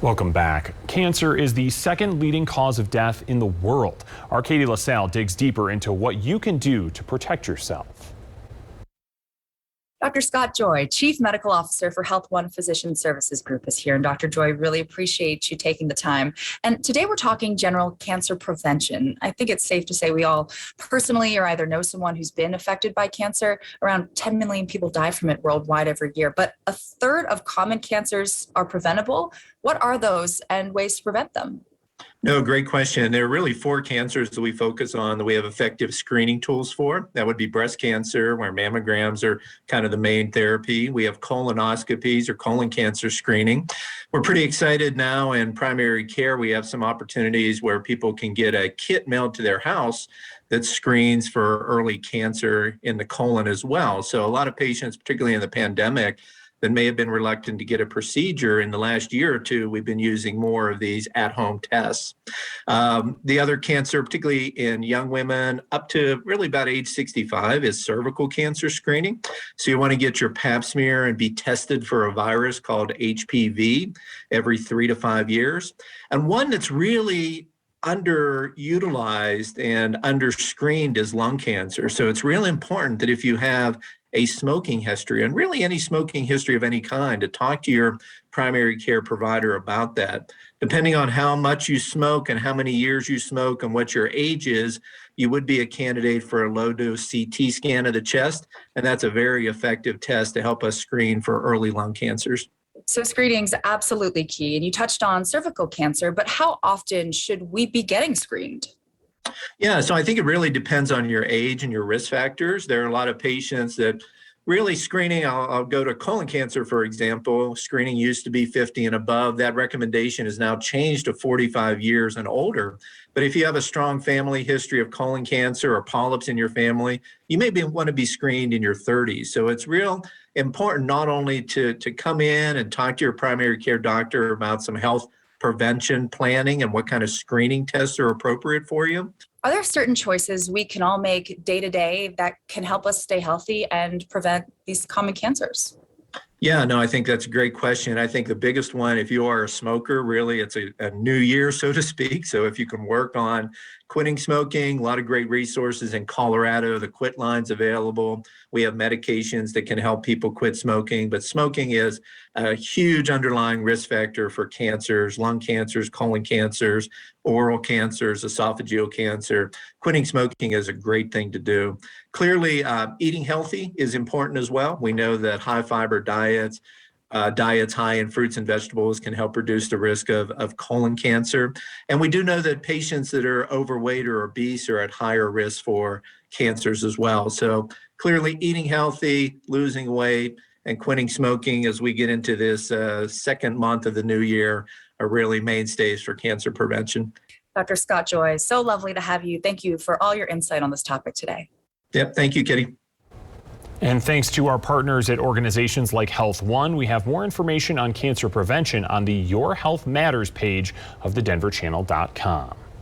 Welcome back. Cancer is the second leading cause of death in the world. Our Katie LaSalle digs deeper into what you can do to protect yourself. Dr. Scott Joy, Chief Medical Officer for Health One Physician Services Group, is here. And Dr. Joy, really appreciate you taking the time. And today we're talking general cancer prevention. I think it's safe to say we all personally or either know someone who's been affected by cancer. Around 10 million people die from it worldwide every year, but a third of common cancers are preventable. What are those and ways to prevent them? No, great question. There are really 4 cancers that we focus on that we have effective screening tools for. That would be breast cancer, where mammograms are kind of the main therapy. We have colonoscopies or colon cancer screening. We're pretty excited now in primary care. We have some opportunities where people can get a kit mailed to their house that screens for early cancer in the colon as well. So a lot of patients, particularly in the pandemic, that may have been reluctant to get a procedure in the last year or two, we've been using more of these at-home tests. The other cancer, particularly in young women up to really about age 65, is cervical cancer screening. So you want to get your pap smear and be tested for a virus called HPV every 3 to 5 years. And one that's really underutilized and underscreened is lung cancer. So it's really important that if you have a smoking history, and really any smoking history of any kind, to talk to your primary care provider about that. Depending on how much you smoke and how many years you smoke and what your age is, you would be a candidate for a low-dose CT scan of the chest, and that's a very effective test to help us screen for early lung cancers. So screening is absolutely key. And you touched on cervical cancer, but how often should we be getting screened? Yeah, so I think it really depends on your age and your risk factors. There are a lot of patients that really screening, I'll go to colon cancer, for example. Screening used to be 50 and above. That recommendation has now changed to 45 years and older. But if you have a strong family history of colon cancer or polyps in your family, you may want to be screened in your 30s. So it's real important not only to come in and talk to your primary care doctor about some health prevention planning and what kind of screening tests are appropriate for you. Are there certain choices we can all make day to day that can help us stay healthy and prevent these common cancers? Yeah, no, I think that's a great question. I think the biggest one, if you are a smoker, really it's a new year, so to speak. So if you can work on quitting smoking, a lot of great resources in Colorado, the quit line's available. We have medications that can help people quit smoking, but smoking is a huge underlying risk factor for cancers, lung cancers, colon cancers, oral cancers, esophageal cancer. Quitting smoking is a great thing to do. Clearly, eating healthy is important as well. We know that high fiber diets high in fruits and vegetables can help reduce the risk of colon cancer. And we do know that patients that are overweight or obese are at higher risk for cancers as well. So clearly eating healthy, losing weight, and quitting smoking as we get into this second month of the new year are really mainstays for cancer prevention. Dr. Scott Joy, so lovely to have you. Thank you for all your insight on this topic today. Yep, thank you, Kitty. And thanks to our partners at organizations like Health One, we have more information on cancer prevention on the Your Health Matters page of thedenverchannel.com.